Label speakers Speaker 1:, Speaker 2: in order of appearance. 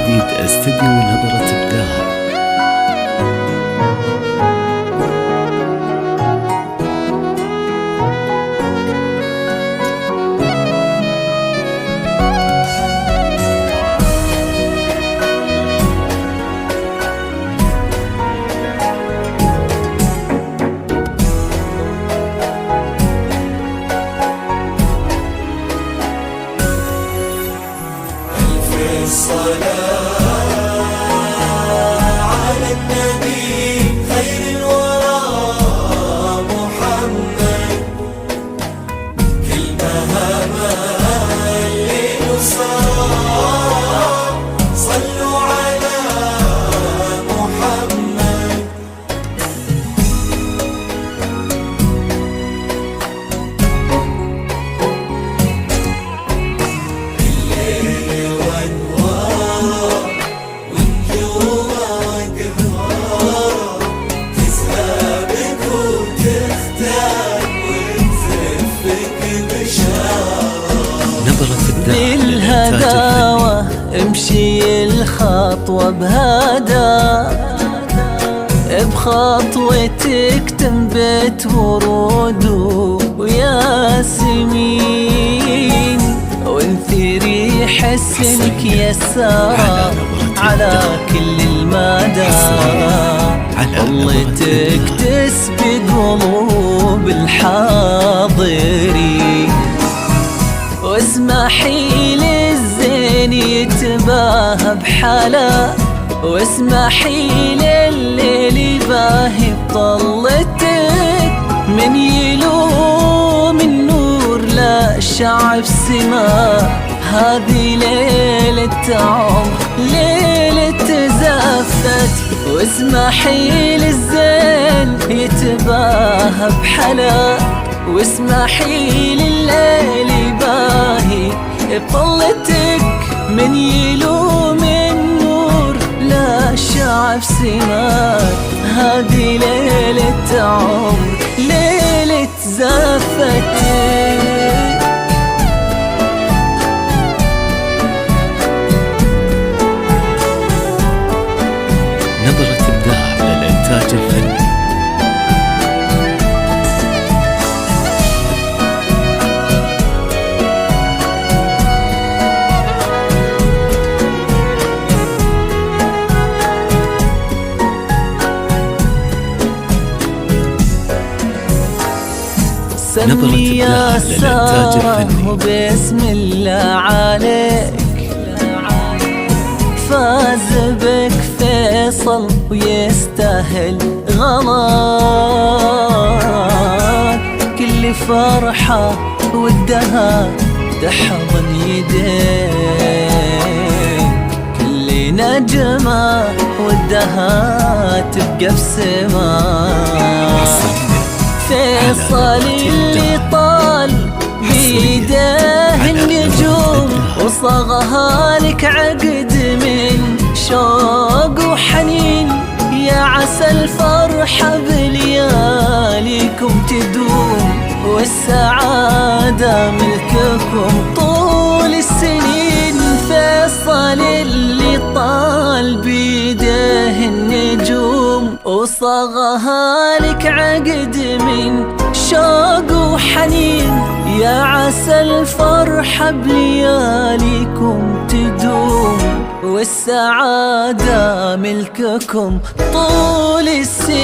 Speaker 1: جديد استديو نبرة إبداع.
Speaker 2: الصلاة على النبي خير الورى محمد، كلمة الليل صار صلوا على محمد. الليل وانوار ونجومك نهار، تسابق وتختار وتزفك بشار.
Speaker 1: نبرة إبداع
Speaker 3: بالهداوة امشي الخطوة بهدى، بخطوتك تنبت ورود وياسمين، وانثري حسنك يسار على كل المدى. ظلتك تسبق قلوب الحاضرين، واسمحي للزين يتباهى بحلا، واسمحي لليل يباهي بطلتك. من يلوم النور لا شعب سما، هذه ليلة عمر ليلة زفت. واسمحي للزين يتباهى بحلا، واسمحي لليل يباهي بطلتك. من يلوم النور لا شعب سماك، هذه ليلة عمر ليلة زفت.
Speaker 1: نبرة إبداع للإنتاج الفني.
Speaker 3: سمي يا سارة وبسم الله عليك، فاز بك فيصل ويستاهل غلاك. كل فرحة ودها تحضن يديك، كل نجمة ودها تبقى بسماك. فيصل اللي طال بيده النجوم، وصاغها لك عقد من شوق وحنين. يا عسى الفرحة بلياليكم تدوم، والسعادة ملككم طول السنين. فيصل اللي طال بيده النجوم، وصاغها لك عقد من شوق وحنين. يا عسى الفرحة بلياليكم تدوم، والسعادة ملككم طول السنين.